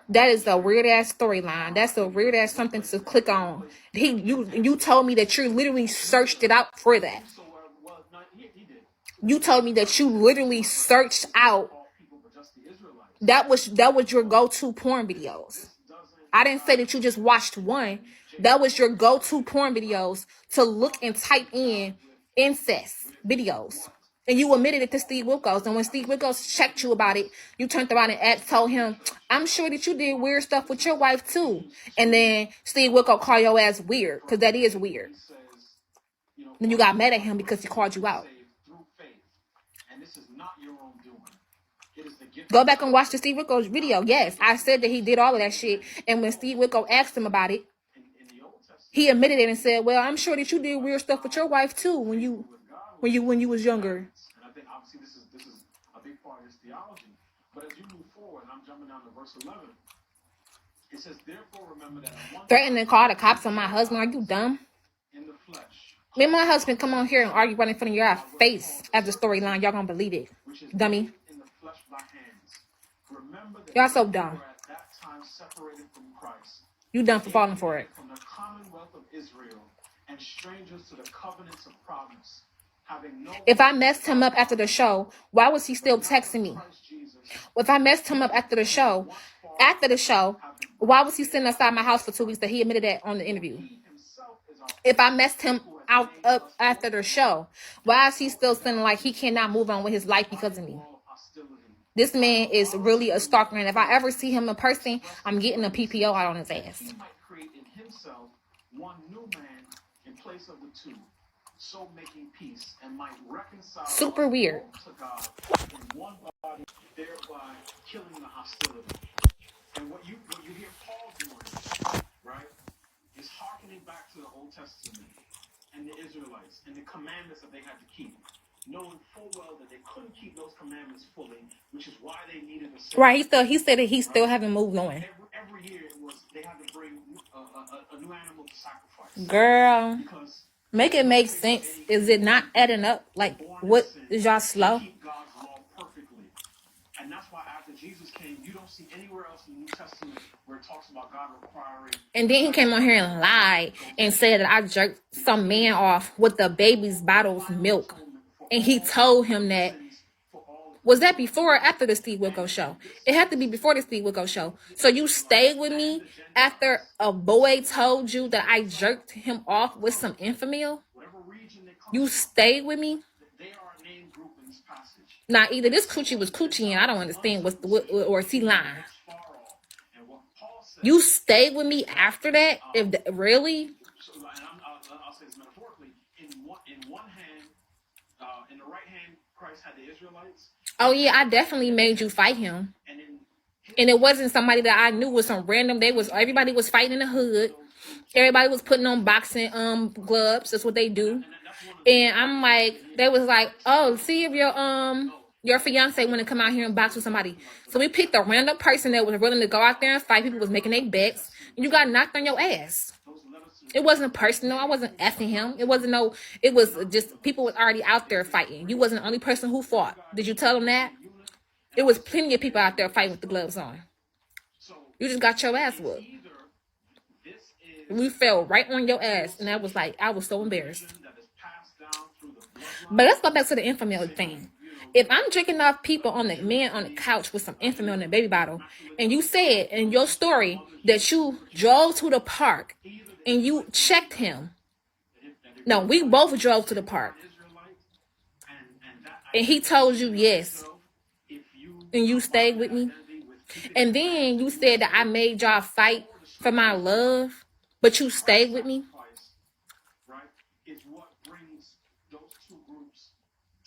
That is a weird ass storyline. That's a weird ass something to click on. You told me that you literally searched it out for that. You told me that you literally searched out. That was your go-to porn videos. I didn't say that you just watched one. That was your go-to porn videos to look and type in incest videos. And you admitted it to Steve Wilkos. And when Steve Wilkos checked you about it, you turned around and told him, I'm sure that you did weird stuff with your wife too. And then Steve Wilkos called your ass weird, because that is weird. Then you got mad at him because he called you out. Go back and watch the Steve Wilkos video. Yes, I said that he did all of that shit. And when Steve Wilkos asked him about it, he admitted it and said, well, I'm sure that you did weird stuff with your wife too when you was younger. And I think obviously this is a big part of his theology. But as you move forward, and I'm jumping down to verse 11, it says, therefore remember that threatening to call the cops on my husband. Are you dumb? In the flesh. Me and my husband come on here and argue right in front of your face as the storyline. Y'all gonna believe it. Dummy. Y'all so dumb. You dumb for falling for it. From the commonwealth of Israel and strangers to the covenants of promise. If I messed him up after the show, why was he still texting me? If I messed him up after the show, why was he sitting outside my house for 2 weeks? That he admitted that on the interview. If I messed him up after the show, why is he still feeling like he cannot move on with his life because of me? This man is really a stalker, and if I ever see him in person, I'm getting a PPO out on his ass. He might create in himself one new man in place of the two, so making peace and might reconcile super weird to God in one body, thereby killing the hostility. And what you hear Paul doing, right, is hearkening back to the Old Testament and the Israelites and the commandments that they had to keep, knowing full well that they couldn't keep those commandments fully, which is why they needed a savior. Right, he said that he still haven't moved on. Every year it was they had to bring a new animal to sacrifice. Girl, make it make sense. Is it not adding up? Like, what is y'all slow? Keep God's law perfectly. And that's why after Jesus came, you don't see anywhere else in the New Testament where it talks about God requiring. And then he came on here and lied and said that I jerked some man off with the baby's bottle's milk. And he told him that. Was that before or after the Steve Wilkos show? It had to be before the Steve Wilkos show. So you stayed with me after a boy told you that I jerked him off with some infamil? You stayed with me? Now, either this coochie was coochie and I don't understand or is he lying? You stayed with me after that? Really? I'll say this metaphorically. In one hand, in the right hand, Christ had the Israelites. Oh, yeah, I definitely made you fight him. And it wasn't somebody that I knew was some random. Everybody was fighting in the hood. Everybody was putting on boxing gloves. That's what they do. And I'm like, they was like, oh, see if your fiance want to come out here and box with somebody. So we picked a random person that was willing to go out there and fight. People was making their bets. And you got knocked on your ass. It wasn't personal. I wasn't effing him. It was just people was already out there fighting. You wasn't the only person who fought. Did you tell them that? It was plenty of people out there fighting with the gloves on. You just got your ass whooped. We fell right on your ass. And I was so embarrassed. But let's go back to the infamil thing. If I'm drinking off people on the couch with some infamil in a baby bottle, and you said in your story that you drove to the park and you checked him. No, we both drove to the park. And he told you yes. And you stayed with me. And then you said that I made y'all fight for my love, but you stayed with me. Is what brings those two groups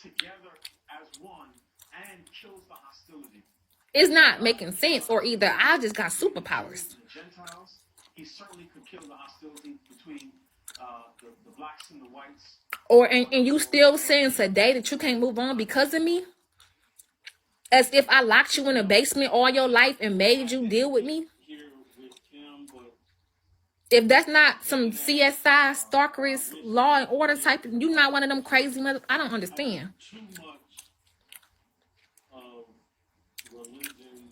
together as one and kills the hostility. It's not making sense, or either I just got superpowers. Gentiles, he certainly could kill the hostility between the blacks and the whites. And you still saying today that you can't move on because of me? As if I locked you in a basement all your life and made you deal with me? If that's not some CSI, stalkerist, law and order type, you're not one of them crazy mother. I don't understand. Too much of religion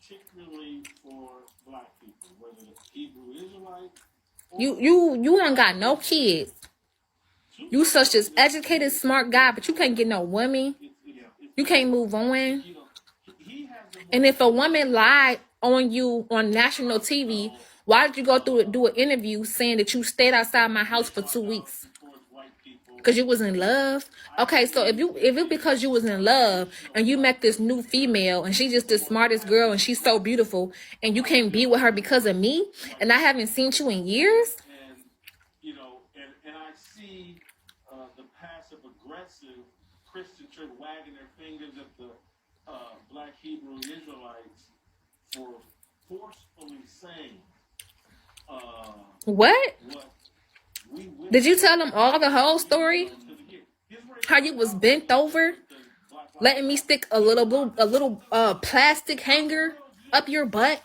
particularly for black people, whether it's Hebrew Israelite. You ain't got no kids. You such this educated, smart guy, but you can't get no woman. You can't move on. And if a woman lied on you on national TV, why did you go through do an interview saying that you stayed outside my house for 2 weeks? Because you was in love. Okay, so if it because you was in love and you met this new female and she's just the smartest girl and she's so beautiful and you can't be with her because of me and I haven't seen you in years. And I see the passive aggressive Christian church wagging their fingers at the black Hebrew Israelites for forcefully saying what? Did you tell them all the whole story? How you was bent over, letting me stick a little plastic hanger up your butt?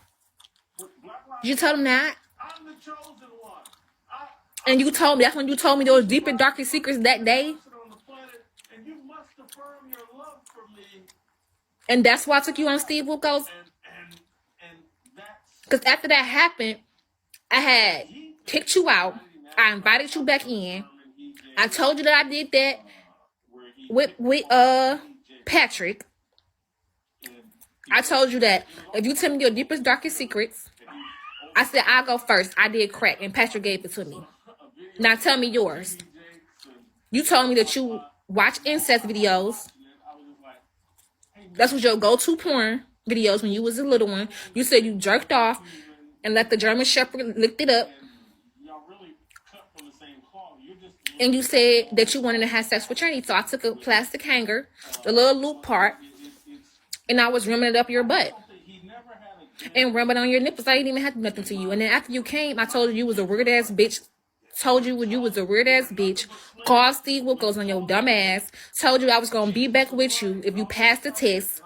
Did you tell them that? I'm the chosen one. And you told me, that's when you told me those deep and darkest secrets that day. And you must affirm your love for me. And that's why I took you on Steve Wilkos. Because after that happened, I had kicked you out. I invited you back in. I told you that I did that with Patrick. I told you that if you tell me your deepest, darkest secrets, I said I'll go first. I did crack, and Patrick gave it to me. Now tell me yours. You told me that you watch incest videos. That's what your go-to porn videos when you was a little one. You said you jerked off and let the German Shepherd lick it up. And you said that you wanted to have sex with Trini. So I took a plastic hanger, the little loop part, and I was rimming it up your butt. And rubbing on your nipples. I didn't even have nothing to you. And then after you came, I told you was a weird ass bitch. Told you you was a weird ass bitch. Called Steve Wilkos on your dumb ass. Told you I was gonna be back with you if you passed the test.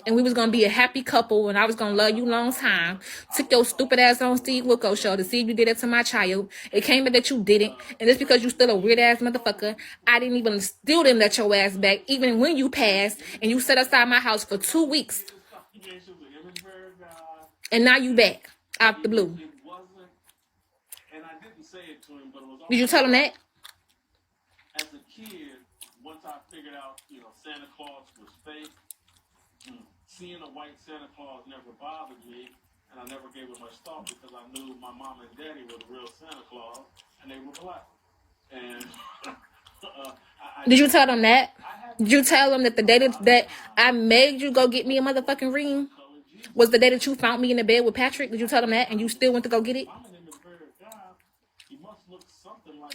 And we was gonna be a happy couple and I was gonna love you long time. Took your stupid ass on Steve Wilkos show to see if you did it to my child. It came in that you didn't. And just because you still a weird ass motherfucker, I still didn't let your ass back, even when you passed and you sat outside my house for 2 weeks. And now you back out the blue. Did you tell him that? As a kid, once I figured out, Santa Claus was fake, seeing a white Santa Claus never bothered me, and I never gave it much thought because I knew my mom and daddy were the real Santa Claus, and they were black. And did you tell them that? Did you tell them that the day that I made you go get me a motherfucking ring was the day that you found me in the bed with Patrick? Did you tell them that? And you still went to go get it?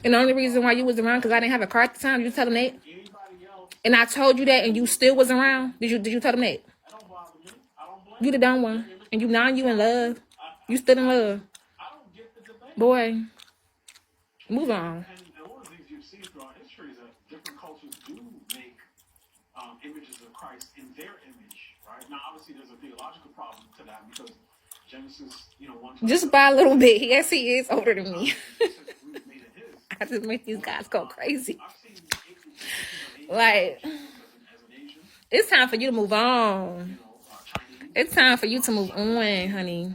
And the only reason why you was around because I didn't have a car at the time. Did you tell them that? And I told you that and you still was around? Did you tell them that? You the dumb one. And you in love. You still in love. Boy. Move on. And one of the things you've seen throughout history is that different cultures do make images of Christ in their image, right? Now, obviously, there's a theological problem to that because Genesis, just by a little bit. Yes, he is older than me. I just make these guys go crazy. Like, it's time for you to move on. It's time for you to move on, honey.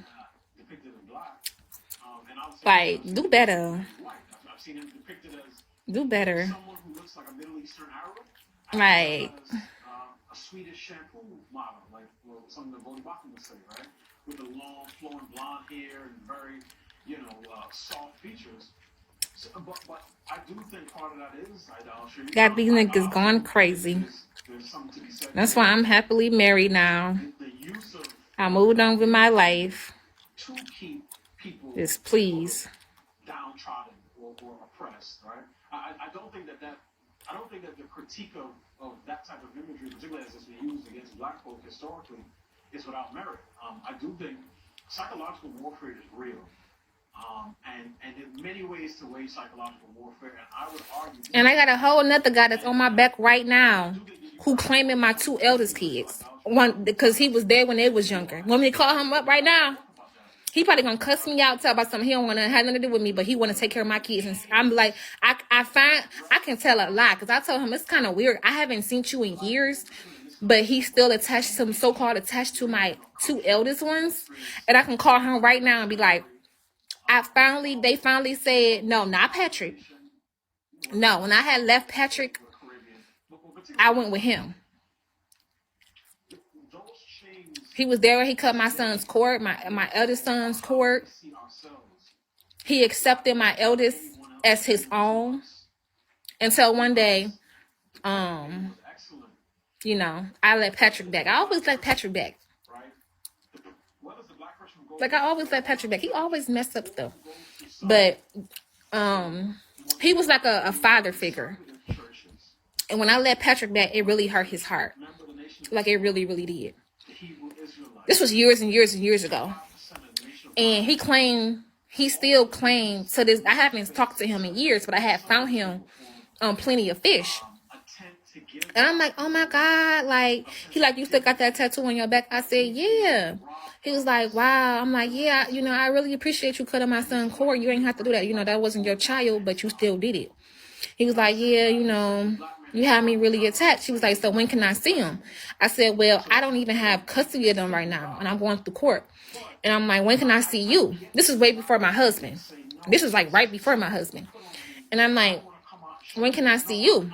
Like, do better. Do better. Like, a Swedish shampoo model, like some of the Bodhi Bakum would say, right? With the long, flowing blonde hair and very, soft features. So, but I do think part of that is idolatry. got these niggas going crazy. That's why I'm happily married now. I moved on with my life. Just please. Downtrodden or oppressed, right? I don't think that the critique of that type of imagery, particularly as it's been used against black folk historically, is without merit. I do think psychological warfare is real. And in many ways to wage psychological warfare, and I would argue. And I got a whole nother guy that's on my back right now, who claiming my 2 eldest kids. One because he was there when they was younger. Want me to call him up right now? He probably gonna cuss me out, tell about something he don't want to have nothing to do with me, but he want to take care of my kids. And I'm like, I can tell a lot because I told him it's kind of weird. I haven't seen you in years, but he's still attached to, so-called attached to my 2 eldest ones. And I can call him right now and be like, they finally said, no, not Patrick. No, when I had left Patrick, I went with him. He was there when he cut my son's cord, my eldest son's cord. He accepted my eldest as his own. Until one day, you know, I let Patrick back. I always let Patrick back. Like, I always let Patrick back. He always messed up stuff. But he was like a father figure. And when I let Patrick back, it really hurt his heart. Like, it really, really did. This was years and years and years ago. And he still claimed to this. I haven't talked to him in years, but I had found him on Plenty of Fish. And I'm like, oh my God. Like, he like, you still got that tattoo on your back? I said, yeah. He was like, wow. I'm like, yeah, you know, I really appreciate you cutting my son cord. You ain't have to do that. You know, that wasn't your child, but you still did it. He was like, yeah, you know, you had me really attached. She was like, so when can I see him? I said, well, I don't even have custody of them right now, and I'm going through court. And I'm like, when can I see you? This was way before my husband. This was like right before my husband. And I'm like, when can I see you?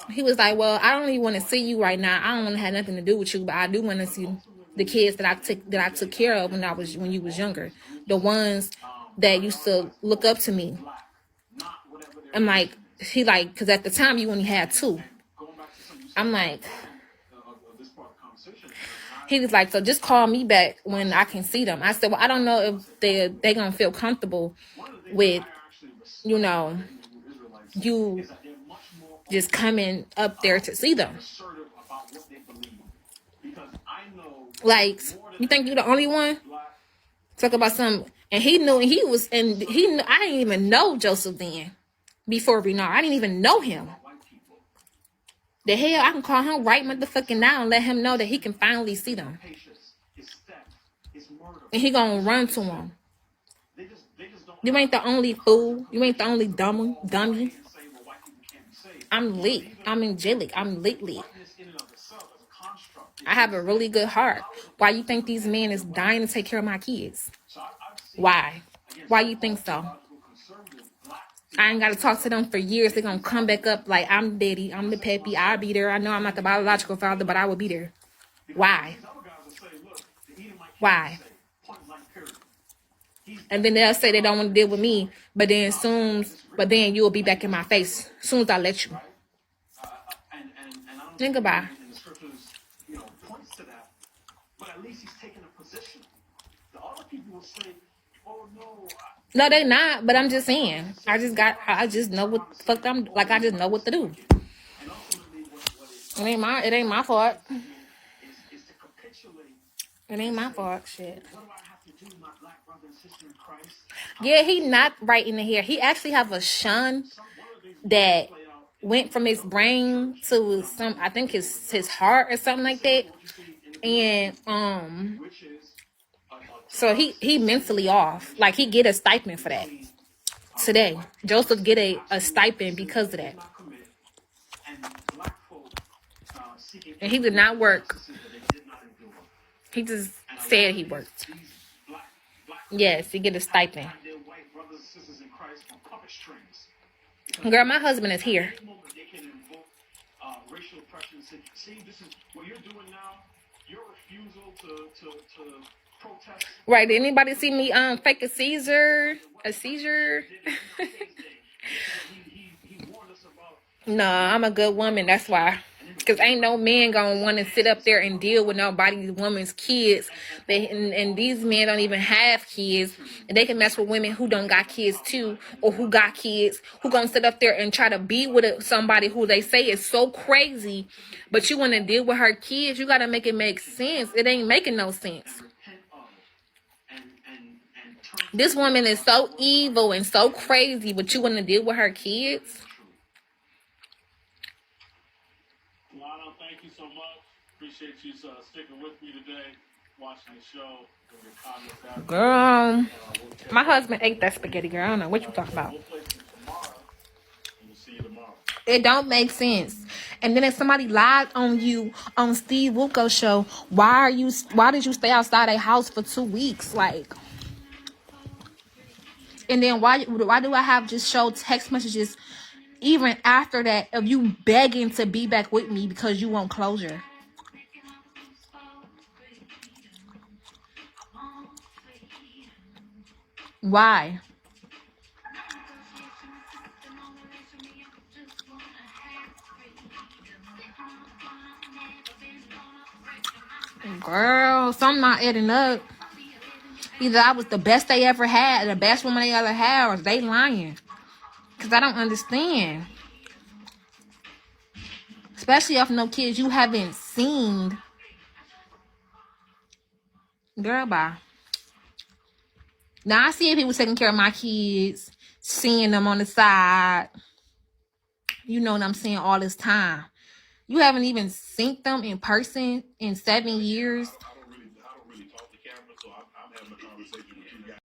He was like, well, I don't even want to see you right now. I don't want to have nothing to do with you, but I do want to see the kids that I took care of when you was younger. The ones that used to look up to me. I'm like, he like, because at the time you only had 2. I'm like, he was like, so just call me back when I can see them. I said, well, I don't know if they're going to feel comfortable with, you know, you just coming up there to see them. Like, you think you're the only one? Talk about something. And he knew, and he was, and he knew, I didn't even know Joseph then. Before Renard, I didn't even know him. The hell, I can call him right motherfucking now and let him know that he can finally see them. And he gonna run to him. You ain't the only fool. You ain't the only dummy. I'm lit. I'm angelic. I'm lit. I have a really good heart. Why you think these men is dying to take care of my kids? Why? Why you think so? I ain't got to talk to them for years. They're going to come back up like, I'm daddy, I'm the peppy, I'll be there. I know I'm not the biological father, but I will be there. Why? Why? And then they'll say they don't want to deal with me, but then you'll be back in my face as soon as I let you. Think about it. No, they not, but I'm just saying. I just know what the fuck I'm like. I just know what to do. It ain't my fault. It ain't my fault. Shit. Yeah, he not right in the hair. He actually have a shun that went from his brain to some, I think his heart or something like that. And so he mentally off. Like, he get a stipend for that. Today, Joseph get a stipend because of that. And he did not work. He just said he worked. Yes, he get a stipend. Girl, my husband is here. Right, did anybody see me fake a seizure? No, I'm a good woman, that's why. Because ain't no man gonna want to sit up there and deal with nobody's woman's kids. And these men don't even have kids. And they can mess with women who don't got kids too. Or who got kids. Who gonna sit up there and try to be with somebody who they say is so crazy. But you want to deal with her kids. You got to make it make sense. It ain't making no sense. This woman is so evil and so crazy. But you want to deal with her kids. Thank you so much. Appreciate you sticking with me today, watching the show. Girl, my husband ate that spaghetti, girl. I don't know what you talking about. It don't make sense. And then if somebody lied on you on Steve Wilko's show, why did you stay outside a house for 2 weeks? Like, and then why do I have just show text messages even after that of you begging to be back with me because you want closure? Why? Girl, something not adding up. Either I was the best they ever had, the best woman they ever had, or they lying. Because I don't understand. Especially off no kids you haven't seen. Girl, bye. Now I see people taking care of my kids, seeing them on the side. You know what I'm saying, all this time. You haven't even seen them in person in 7 years. I don't really talk to camera, so I'm having a conversation with you guys.